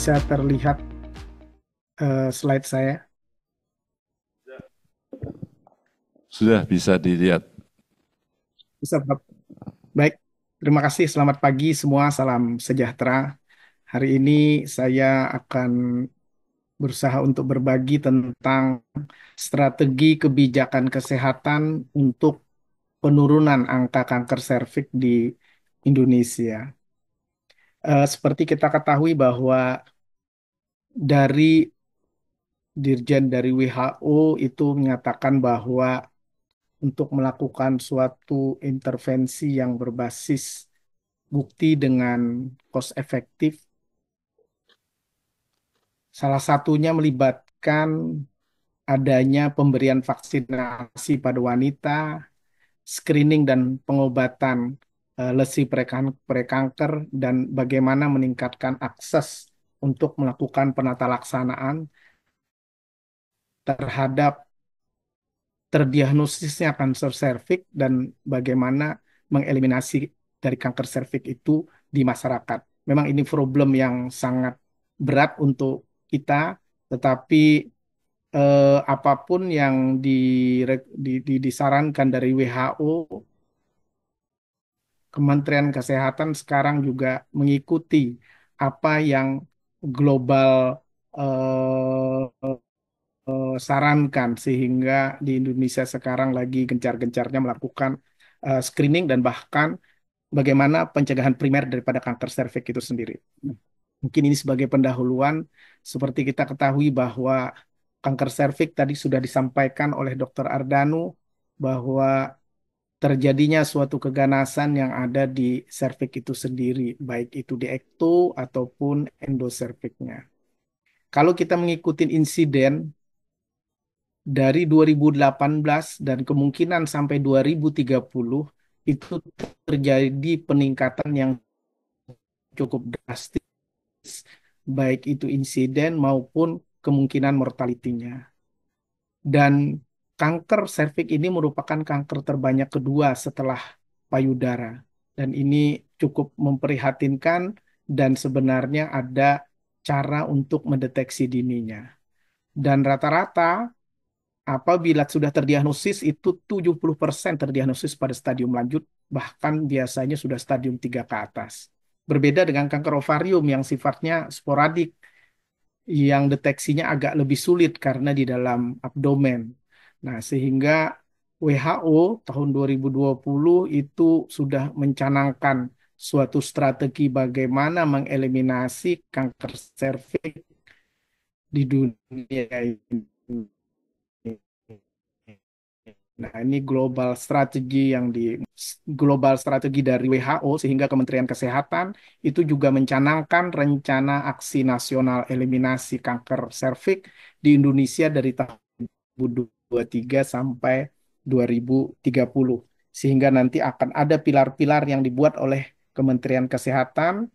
bisa terlihat slide saya? Sudah bisa dilihat. Bisa, Pak? Baik, terima kasih. Selamat pagi semua. Salam sejahtera. Hari ini saya akan berusaha untuk berbagi tentang strategi kebijakan kesehatan untuk penurunan angka kanker serviks di Indonesia. Seperti kita ketahui bahwa dari Dirjen dari WHO itu menyatakan bahwa untuk melakukan suatu intervensi yang berbasis bukti dengan cost efektif, salah satunya melibatkan adanya pemberian vaksinasi pada wanita, screening dan pengobatan lesi prekanker, dan bagaimana meningkatkan akses untuk melakukan penata laksanaan terhadap terdiagnosisnya kanker serviks dan bagaimana mengeliminasi dari kanker serviks itu di masyarakat. Memang ini problem yang sangat berat untuk kita, tetapi apapun yang disarankan dari WHO, Kementerian Kesehatan sekarang juga mengikuti apa yang global sarankan, sehingga di Indonesia sekarang lagi gencar-gencarnya melakukan screening dan bahkan bagaimana pencegahan primer daripada kanker serviks itu sendiri. Mungkin ini sebagai pendahuluan, seperti kita ketahui bahwa kanker serviks tadi sudah disampaikan oleh Dr. Ardanu bahwa terjadinya suatu keganasan yang ada di serviks itu sendiri, baik itu di ekto ataupun endoserviknya. Kalau kita mengikuti insiden dari 2018 dan kemungkinan sampai 2030, itu terjadi peningkatan yang cukup drastis, baik itu insiden maupun kemungkinan mortalitinya. Dan kanker serviks ini merupakan kanker terbanyak kedua setelah payudara. Dan ini cukup memprihatinkan, dan sebenarnya ada cara untuk mendeteksi dininya. Dan rata-rata apabila sudah terdiagnosis itu 70% terdiagnosis pada stadium lanjut, bahkan biasanya sudah stadium 3 ke atas. Berbeda dengan kanker ovarium yang sifatnya sporadik, yang deteksinya agak lebih sulit karena di dalam abdomen. Nah, sehingga WHO tahun 2020 itu sudah mencanangkan suatu strategi bagaimana mengeliminasi kanker serviks di dunia ini. Nah, ini global strategi dari WHO, sehingga Kementerian Kesehatan itu juga mencanangkan rencana aksi nasional eliminasi kanker serviks di Indonesia dari tahun 2023 sampai 2030. Sehingga nanti akan ada pilar-pilar yang dibuat oleh Kementerian Kesehatan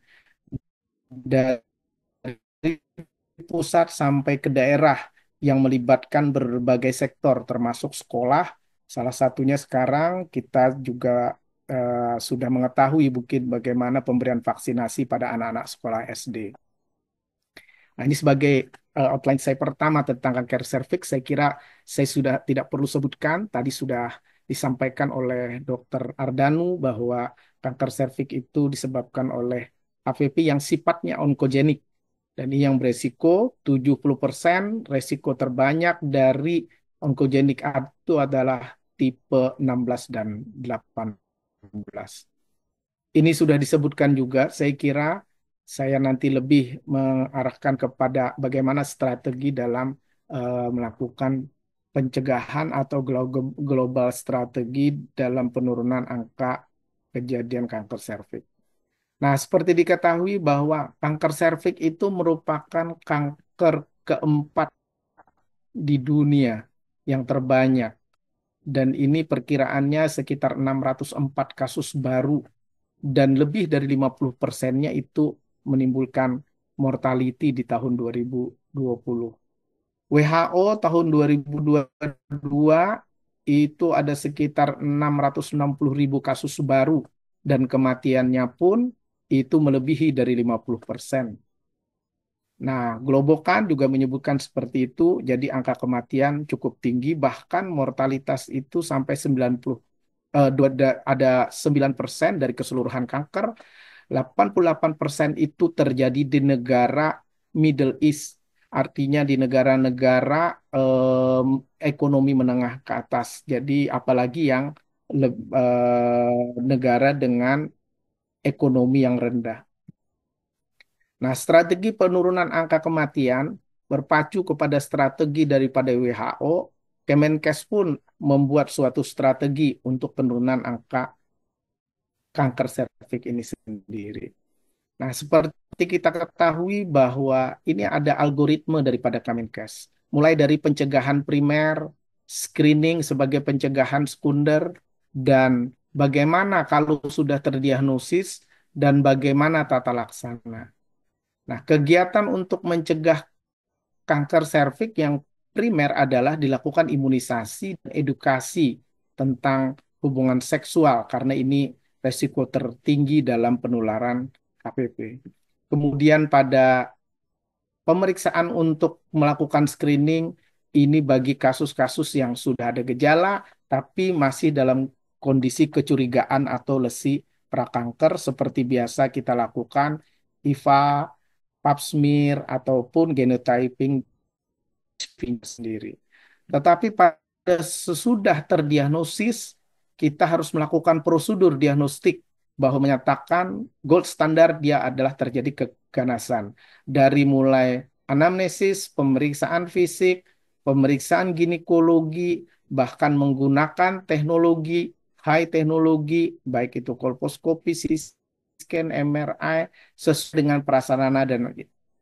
dari pusat sampai ke daerah, yang melibatkan berbagai sektor termasuk sekolah. Salah satunya sekarang kita juga sudah mengetahui mungkin bagaimana pemberian vaksinasi pada anak-anak sekolah SD. Nah, ini sebagai outline saya pertama tentang kanker serviks. Saya kira saya sudah tidak perlu sebutkan, tadi sudah disampaikan oleh Dr. Ardanu bahwa kanker serviks itu disebabkan oleh HPV yang sifatnya onkogenik. Dan ini yang beresiko 70%, resiko terbanyak dari onkogenik itu adalah tipe 16 dan 18. Ini sudah disebutkan juga, saya kira saya nanti lebih mengarahkan kepada bagaimana strategi dalam melakukan pencegahan atau global strategi dalam penurunan angka kejadian kanker serviks. Nah, seperti diketahui bahwa kanker serviks itu merupakan kanker keempat di dunia yang terbanyak. Dan ini perkiraannya sekitar 604 kasus baru, dan lebih dari 50%-nya itu menimbulkan mortality di tahun 2020. WHO tahun 2022 itu ada sekitar 660.000 kasus baru, dan kematiannya pun itu melebihi dari 50%. Nah, Globokan juga menyebutkan seperti itu, jadi angka kematian cukup tinggi, bahkan mortalitas itu sampai 90, ada 9% dari keseluruhan kanker, 88% itu terjadi di negara Middle East, artinya di negara-negara ekonomi menengah ke atas. Jadi apalagi yang negara dengan ekonomi yang rendah. Nah, strategi penurunan angka kematian berpacu kepada strategi daripada WHO. Kemenkes pun membuat suatu strategi untuk penurunan angka kanker serviks ini sendiri. Nah, seperti kita ketahui bahwa ini ada algoritme daripada Kemenkes. Mulai dari pencegahan primer, screening sebagai pencegahan sekunder, dan bagaimana kalau sudah terdiagnosis, dan bagaimana tata laksana. Nah, kegiatan untuk mencegah kanker serviks yang primer adalah dilakukan imunisasi dan edukasi tentang hubungan seksual karena ini resiko tertinggi dalam penularan HPV. Kemudian pada pemeriksaan untuk melakukan screening ini bagi kasus-kasus yang sudah ada gejala tapi masih dalam kondisi kecurigaan atau lesi prakanker seperti biasa kita lakukan IVA, pap smear ataupun genotyping sendiri. Tetapi pada sesudah terdiagnosis, kita harus melakukan prosedur diagnostik bahwa menyatakan gold standar dia adalah terjadi keganasan. Dari mulai anamnesis, pemeriksaan fisik, pemeriksaan ginekologi, bahkan menggunakan teknologi, high teknologi, baik itu kolposkopi, CT scan, MRI, sesuai dengan prasarana dan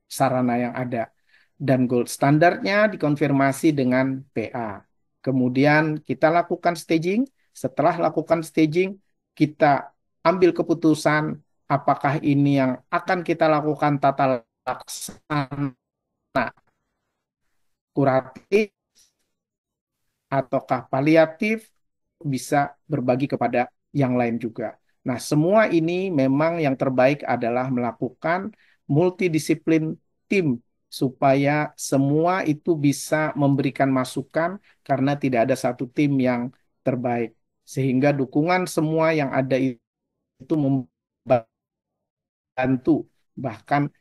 sarana yang ada dan gold standarnya dikonfirmasi dengan PA. Kemudian kita lakukan staging. Setelah lakukan staging, kita ambil keputusan apakah ini yang akan kita lakukan tata laksana kuratif ataukah paliatif bisa berbagi kepada yang lain juga. Nah, semua ini memang yang terbaik adalah melakukan multidisiplin tim supaya semua itu bisa memberikan masukan karena tidak ada satu tim yang terbaik. Sehingga dukungan semua yang ada itu membantu. Bahkan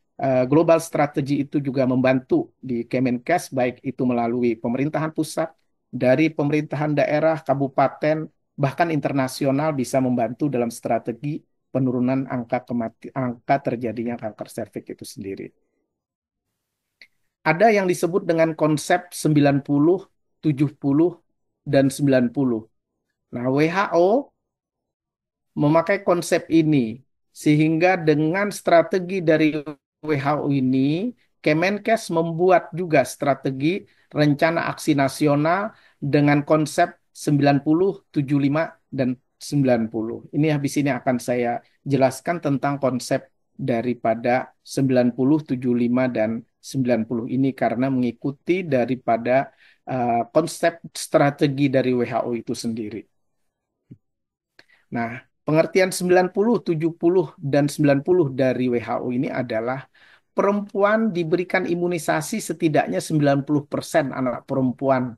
global strategi itu juga membantu di Kemenkes, baik itu melalui pemerintahan pusat, dari pemerintahan daerah, kabupaten, bahkan internasional bisa membantu dalam strategi penurunan angka terjadinya kanker serviks itu sendiri. Ada yang disebut dengan konsep 90, 70, dan 90. Nah, WHO memakai konsep ini sehingga dengan strategi dari WHO ini Kemenkes membuat juga strategi rencana aksi nasional dengan konsep 90, 75, dan 90. Ini habis ini akan saya jelaskan tentang konsep daripada 90, 75, dan 90 ini karena mengikuti daripada konsep strategi dari WHO itu sendiri. Nah, pengertian 90, 70, dan 90 dari WHO ini adalah perempuan diberikan imunisasi setidaknya 90% anak perempuan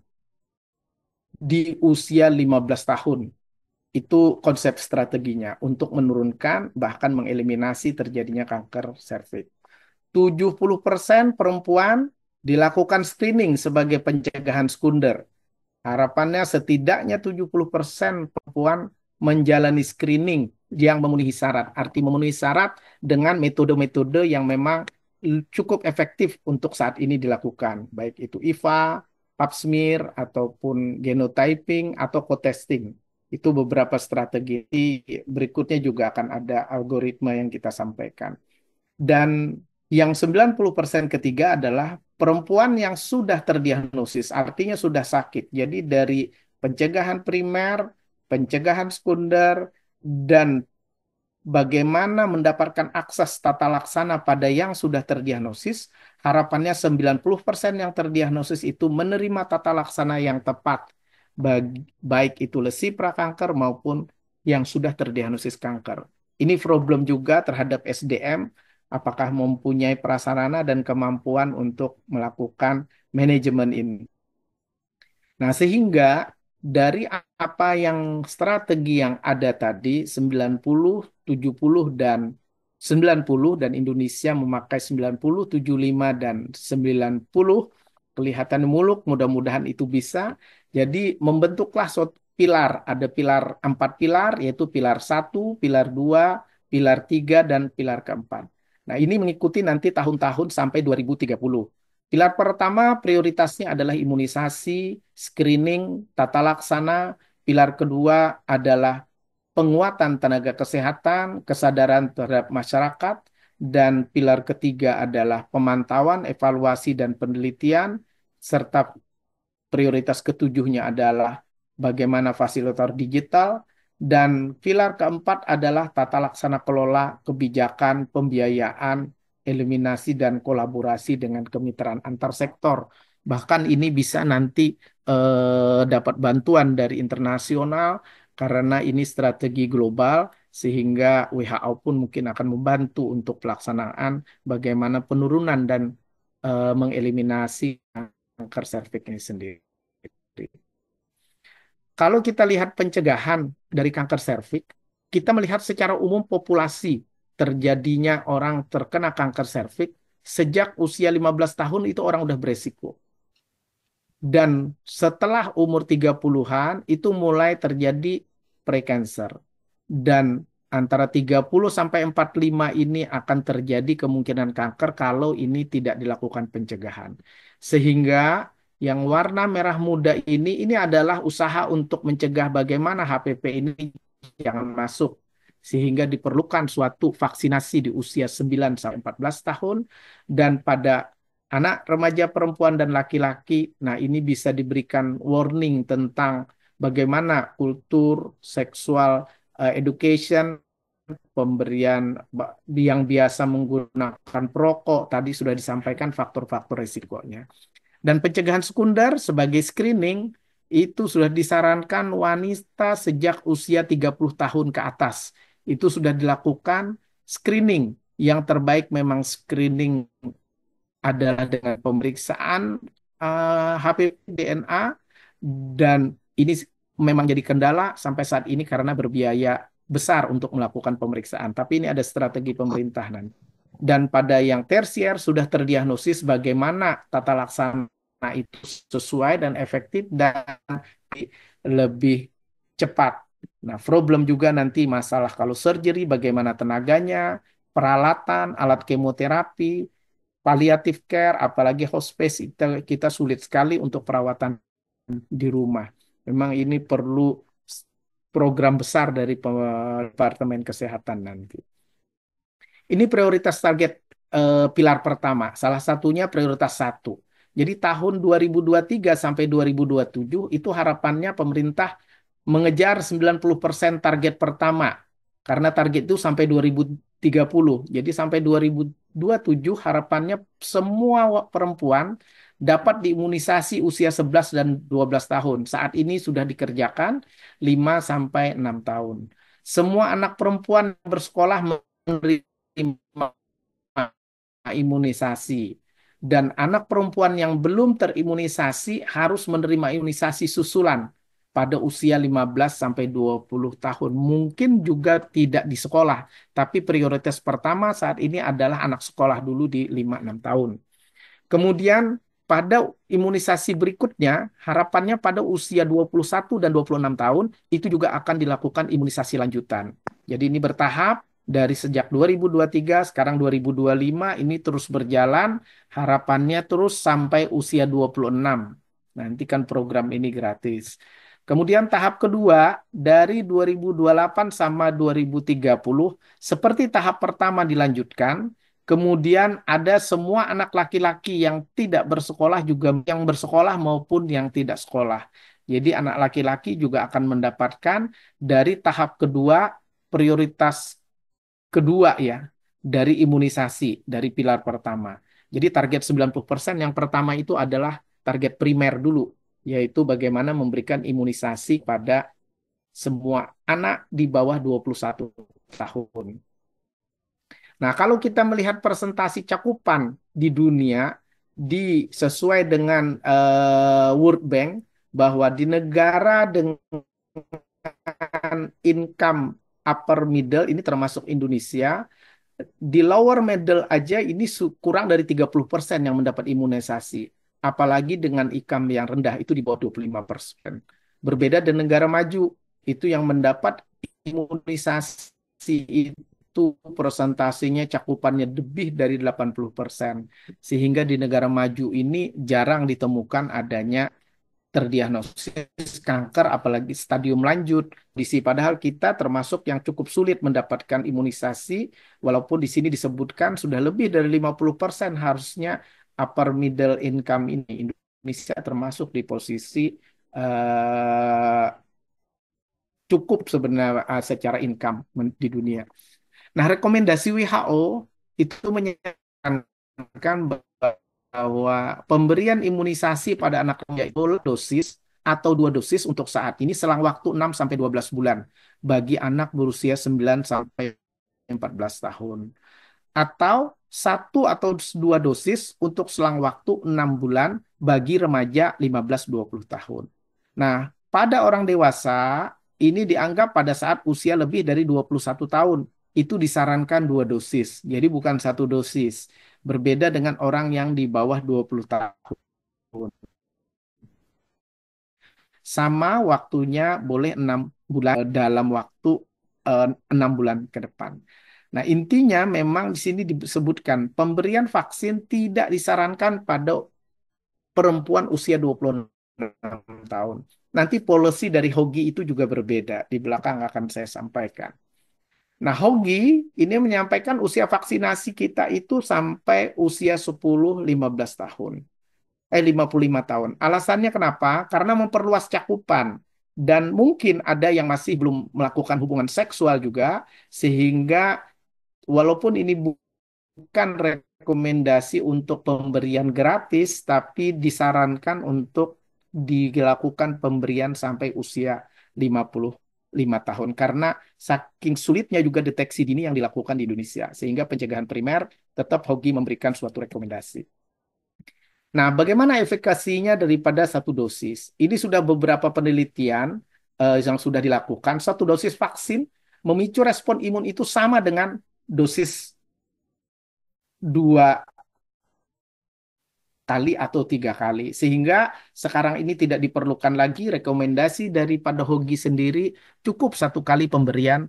di usia 15 tahun. Itu konsep strateginya untuk menurunkan bahkan mengeliminasi terjadinya kanker serviks. 70% perempuan dilakukan screening sebagai pencegahan sekunder. Harapannya setidaknya 70% perempuan menjalani screening yang memenuhi syarat. Arti memenuhi syarat dengan metode-metode yang memang cukup efektif untuk saat ini dilakukan. Baik itu IVA, pap smear, ataupun genotyping, atau co-testing. Itu beberapa strategi. Berikutnya juga akan ada algoritma yang kita sampaikan. Dan yang 90% ketiga adalah perempuan yang sudah terdiagnosis, artinya sudah sakit. Jadi dari pencegahan primer, pencegahan sekunder, dan bagaimana mendapatkan akses tata laksana pada yang sudah terdiagnosis, harapannya 90% yang terdiagnosis itu menerima tata laksana yang tepat, baik itu lesi prakanker maupun yang sudah terdiagnosis kanker. Ini problem juga terhadap SDM, apakah mempunyai prasarana dan kemampuan untuk melakukan manajemen ini. Nah, sehingga dari apa yang strategi yang ada tadi 90, 70 dan 90 dan Indonesia memakai 90, 75 dan 90 kelihatan muluk, mudah-mudahan itu bisa. Jadi membentuklah suatu pilar, ada pilar 4 pilar yaitu pilar 1, pilar 2, pilar 3 dan pilar keempat. Nah, ini mengikuti nanti tahun-tahun sampai 2030. Pilar pertama prioritasnya adalah imunisasi, screening, tata laksana. Pilar kedua adalah penguatan tenaga kesehatan, kesadaran terhadap masyarakat, dan pilar ketiga adalah pemantauan, evaluasi, dan penelitian, serta prioritas ketujuhnya adalah bagaimana fasilitator digital, dan pilar keempat adalah tata laksana kelola kebijakan, pembiayaan, eliminasi, dan kolaborasi dengan kemitraan antar sektor. Bahkan ini bisa nanti dapat bantuan dari internasional karena ini strategi global sehingga WHO pun mungkin akan membantu untuk pelaksanaan bagaimana penurunan dan mengeliminasi kanker serviks ini sendiri. Kalau kita lihat pencegahan dari kanker serviks, kita melihat secara umum populasi terjadinya orang terkena kanker serviks sejak usia 15 tahun itu orang udah beresiko. Dan setelah umur 30-an itu mulai terjadi precancer. Dan antara 30 sampai 45 ini akan terjadi kemungkinan kanker kalau ini tidak dilakukan pencegahan. Sehingga yang warna merah muda ini adalah usaha untuk mencegah bagaimana HPV ini jangan masuk. Sehingga diperlukan suatu vaksinasi di usia 9 sampai 14 tahun dan pada anak remaja perempuan dan laki-laki. Nah, ini bisa diberikan warning tentang bagaimana kultur seksual education, pemberian yang biasa menggunakan perokok, tadi sudah disampaikan faktor-faktor risikonya. Dan pencegahan sekunder sebagai screening itu sudah disarankan wanita sejak usia 30 tahun ke atas. Itu sudah dilakukan screening. Yang terbaik memang screening adalah dengan pemeriksaan HPV DNA dan ini memang jadi kendala sampai saat ini karena berbiaya besar untuk melakukan pemeriksaan. Tapi ini ada strategi pemerintah nanti. Dan pada yang tersier sudah terdiagnosis bagaimana tata laksana itu sesuai dan efektif dan lebih cepat. Nah, problem juga nanti masalah kalau surgery, bagaimana tenaganya, peralatan, alat kemoterapi, palliative care, apalagi hospice, kita sulit sekali untuk perawatan di rumah. Memang ini perlu program besar dari Departemen Kesehatan nanti. Ini prioritas target pilar pertama. Salah satunya prioritas 1. Jadi tahun 2023 sampai 2027 itu harapannya pemerintah mengejar 90% target pertama. Karena target itu sampai 2030. Jadi sampai 2027 harapannya semua perempuan dapat diimunisasi usia 11 dan 12 tahun. Saat ini sudah dikerjakan 5 sampai 6 tahun. Semua anak perempuan bersekolah menerima imunisasi. Dan anak perempuan yang belum terimunisasi harus menerima imunisasi susulan pada usia 15 sampai 20 tahun. Mungkin juga tidak di sekolah, tapi prioritas pertama saat ini adalah anak sekolah dulu di 5-6 tahun. Kemudian pada imunisasi berikutnya, harapannya pada usia 21 dan 26 tahun, itu juga akan dilakukan imunisasi lanjutan. Jadi ini bertahap, dari sejak 2023, sekarang 2025, ini terus berjalan, harapannya terus sampai usia 26. Nanti kan program ini gratis. Kemudian tahap kedua, dari 2028 sama 2030, seperti tahap pertama dilanjutkan, kemudian ada semua anak laki-laki yang tidak bersekolah juga yang bersekolah maupun yang tidak sekolah. Jadi anak laki-laki juga akan mendapatkan dari tahap kedua prioritas kedua ya dari imunisasi dari pilar pertama. Jadi target 90% yang pertama itu adalah target primer dulu, yaitu bagaimana memberikan imunisasi pada semua anak di bawah 21 tahun. Nah, kalau kita melihat presentasi cakupan di dunia sesuai dengan World Bank bahwa di negara dengan income upper middle ini termasuk Indonesia, di lower middle aja ini kurang dari 30% yang mendapat imunisasi. Apalagi dengan income yang rendah itu di bawah 25%. Berbeda dengan negara maju, itu yang mendapat imunisasi itu persentasenya cakupannya lebih dari 80%. Sehingga di negara maju ini jarang ditemukan adanya terdiagnosis kanker apalagi stadium lanjut. Padahal kita termasuk yang cukup sulit mendapatkan imunisasi walaupun di sini disebutkan sudah lebih dari 50% harusnya upper middle income ini. Indonesia termasuk di posisi eh, cukup sebenarnya secara income di dunia. Nah, rekomendasi WHO itu menyarankan bahwa pemberian imunisasi pada anak yaitu dosis atau 2 dosis untuk saat ini selang waktu 6 sampai 12 bulan bagi anak berusia 9 sampai 14 tahun atau 1 atau 2 dosis untuk selang waktu 6 bulan bagi remaja 15-20 tahun. Nah, pada orang dewasa ini dianggap pada saat usia lebih dari 21 tahun. Itu disarankan 2 dosis. Jadi bukan 1 dosis. Berbeda dengan orang yang di bawah 20 tahun. Sama waktunya boleh 6 bulan dalam waktu 6 bulan ke depan. Nah, intinya memang di sini disebutkan pemberian vaksin tidak disarankan pada perempuan usia 26 tahun. Nanti policy dari Hogi itu juga berbeda. Di belakang akan saya sampaikan. Nah, Hogi ini menyampaikan usia vaksinasi kita itu sampai usia 10-15 tahun. 55 tahun. Alasannya kenapa? Karena memperluas cakupan. Dan mungkin ada yang masih belum melakukan hubungan seksual juga, sehingga walaupun ini bukan rekomendasi untuk pemberian gratis, tapi disarankan untuk dilakukan pemberian sampai usia 55 tahun. Karena saking sulitnya juga deteksi dini yang dilakukan di Indonesia. Sehingga pencegahan primer tetap Hogi memberikan suatu rekomendasi. Nah, bagaimana efikasinya daripada 1 dosis? Ini sudah beberapa penelitian yang sudah dilakukan. 1 dosis vaksin memicu respon imun itu sama dengan dosis 2 kali atau 3 kali. Sehingga sekarang ini tidak diperlukan lagi rekomendasi daripada Hogi sendiri, cukup 1 kali pemberian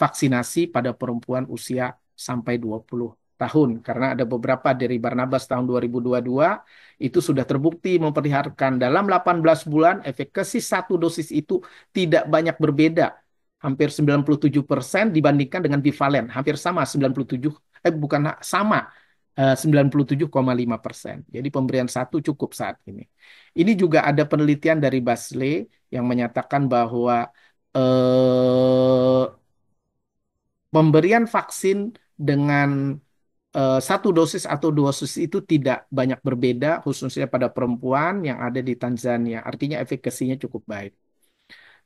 vaksinasi pada perempuan usia sampai 20 tahun. Karena ada beberapa dari Barnabas tahun 2022 itu sudah terbukti memperlihatkan dalam 18 bulan efekasi 1 dosis itu tidak banyak berbeda. Hampir 97% dibandingkan dengan bivalen. Hampir sama 97, bukan sama 97,5%. Jadi pemberian 1 cukup saat ini. Ini juga ada penelitian dari Basley yang menyatakan bahwa eh, pemberian vaksin dengan 1 dosis atau 2 dosis itu tidak banyak berbeda, khususnya pada perempuan yang ada di Tanzania. Artinya efikasinya cukup baik.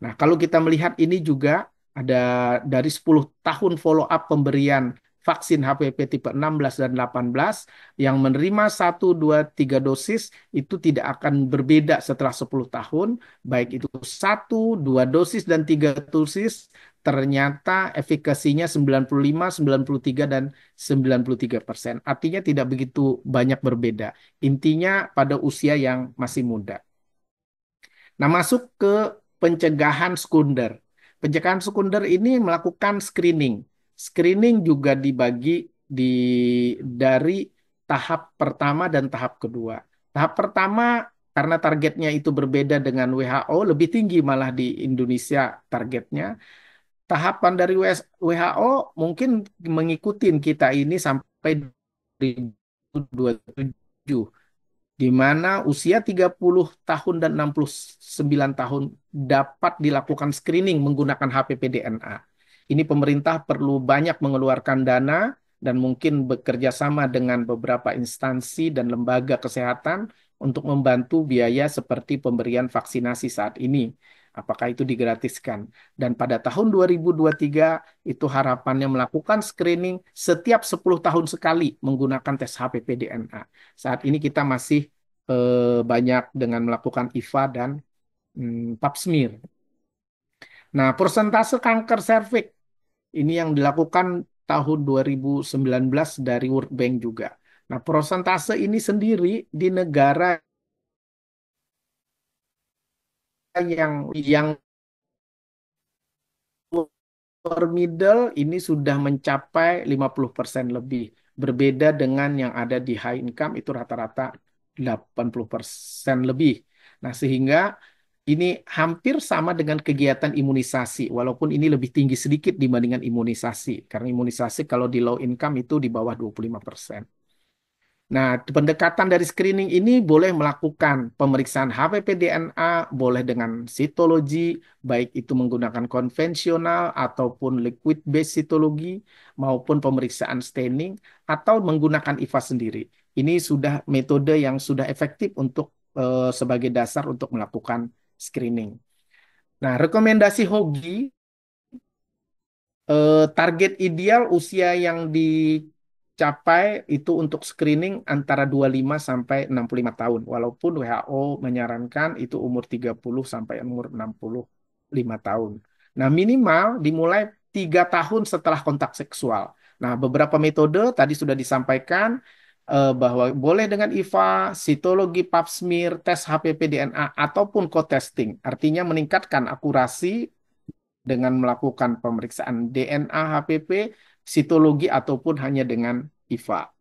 Nah, kalau kita melihat ini juga ada dari 10 tahun follow up pemberian vaksin HPV tipe 16 dan 18 yang menerima 1, 2, 3 dosis itu tidak akan berbeda setelah 10 tahun, baik itu 1, 2 dosis dan 3 dosis ternyata efikasinya 95, 93 dan 93%. Artinya tidak begitu banyak berbeda. Intinya pada usia yang masih muda. Nah, masuk ke pencegahan sekunder. Pencegahan sekunder ini melakukan screening. Screening juga dibagi di dari tahap pertama dan tahap kedua. Tahap pertama karena targetnya itu berbeda dengan WHO, lebih tinggi malah di Indonesia targetnya. Tahapan dari WHO mungkin mengikuti kita ini sampai 2027 di mana usia 30 tahun dan 69 tahun dapat dilakukan screening menggunakan HPV DNA. Ini pemerintah perlu banyak mengeluarkan dana dan mungkin bekerja sama dengan beberapa instansi dan lembaga kesehatan untuk membantu biaya seperti pemberian vaksinasi saat ini. Apakah itu digratiskan? Dan pada tahun 2023 itu harapannya melakukan screening setiap 10 tahun sekali menggunakan tes HPV DNA. Saat ini kita masih banyak dengan melakukan IVA dan pap smear. Nah, persentase kanker serviks ini yang dilakukan tahun 2019 dari World Bank juga. Nah, persentase ini sendiri di negara yang lower middle ini sudah mencapai 50% lebih. Berbeda dengan yang ada di high income itu rata-rata 80% lebih. Nah, sehingga ini hampir sama dengan kegiatan imunisasi, walaupun ini lebih tinggi sedikit dibandingkan imunisasi. Karena imunisasi kalau di low income itu di bawah 25%. Nah, pendekatan dari screening ini boleh melakukan pemeriksaan HPV DNA, boleh dengan sitologi, baik itu menggunakan konvensional ataupun liquid based sitologi, maupun pemeriksaan staining, atau menggunakan IVA sendiri. Ini sudah metode yang sudah efektif untuk sebagai dasar untuk melakukan screening. Nah, rekomendasi Hogi, target ideal usia yang dicapai itu untuk screening antara 25 sampai 65 tahun. Walaupun WHO menyarankan itu umur 30 sampai umur 65 tahun. Nah, minimal dimulai 3 tahun setelah kontak seksual. Nah, beberapa metode tadi sudah disampaikan bahwa boleh dengan IVA, sitologi, pap smear, tes HPV DNA, ataupun co-testing. Artinya meningkatkan akurasi dengan melakukan pemeriksaan DNA, HPV, sitologi, ataupun hanya dengan IVA.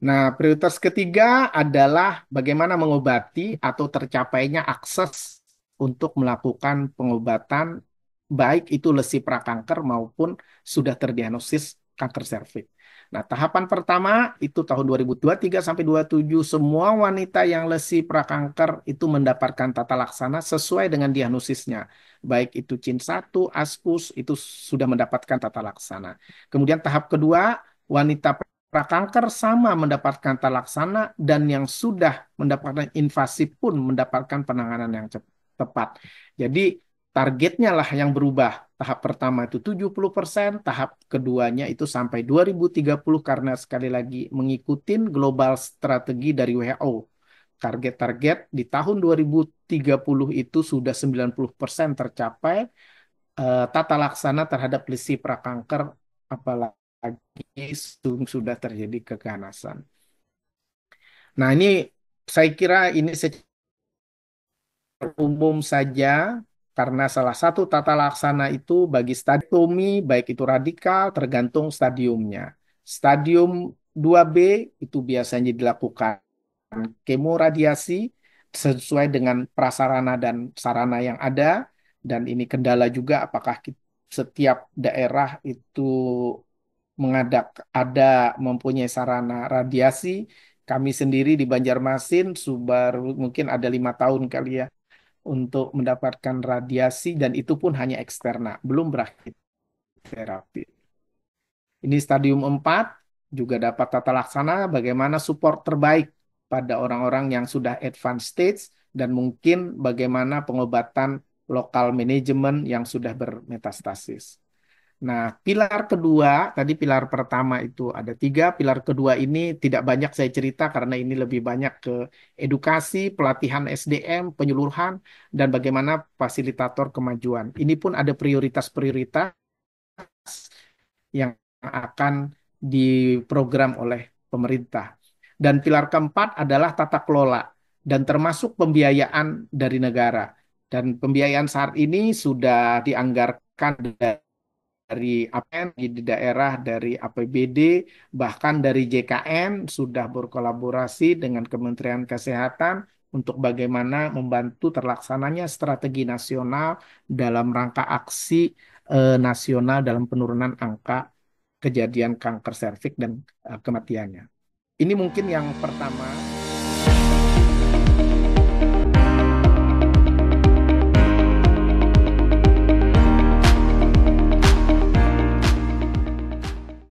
Nah, prioritas ketiga adalah bagaimana mengobati atau tercapainya akses untuk melakukan pengobatan, baik itu lesi prakanker maupun sudah terdiagnosis kanker serviks. Nah, tahapan pertama itu tahun 2023 sampai 27 semua wanita yang lesi prakanker itu mendapatkan tata laksana sesuai dengan diagnosisnya. Baik itu CIN 1, ASPUS itu sudah mendapatkan tata laksana. Kemudian tahap kedua, wanita prakanker sama mendapatkan tata laksana dan yang sudah mendapatkan invasi pun mendapatkan penanganan yang tepat. Jadi targetnya lah yang berubah. Tahap pertama itu 70%, tahap keduanya itu sampai 2030 karena sekali lagi mengikuti global strategi dari WHO. Target-target di tahun 2030 itu sudah 90% tercapai, tata laksana terhadap lesi prakanker, apalagi sudah terjadi keganasan. Nah, ini saya kira ini secara umum saja karena salah satu tata laksana itu bagi stadiomi, baik itu radikal, tergantung stadiumnya. Stadium 2B itu biasanya dilakukan kemoradiasi sesuai dengan prasarana dan sarana yang ada, dan ini kendala juga apakah setiap daerah itu ada mempunyai sarana radiasi. Kami sendiri di Banjarmasin baru mungkin ada 5 tahun kali ya untuk mendapatkan radiasi dan itu pun hanya eksterna, belum berakhir terapi. Ini stadium 4 juga dapat tata laksana bagaimana support terbaik pada orang-orang yang sudah advanced stage dan mungkin bagaimana pengobatan lokal manajemen yang sudah bermetastasis. Nah, pilar kedua, tadi pilar pertama itu ada 3, pilar kedua ini tidak banyak saya cerita karena ini lebih banyak ke edukasi, pelatihan SDM, penyuluhan, dan bagaimana fasilitator kemajuan. Ini pun ada prioritas-prioritas yang akan diprogram oleh pemerintah. Dan pilar keempat adalah tata kelola dan termasuk pembiayaan dari negara. Dan pembiayaan saat ini sudah dianggarkan dari APN di daerah, dari APBD, bahkan dari JKN sudah berkolaborasi dengan Kementerian Kesehatan untuk bagaimana membantu terlaksananya strategi nasional dalam rangka aksi nasional dalam penurunan angka kejadian kanker serviks dan kematiannya. Ini mungkin yang pertama.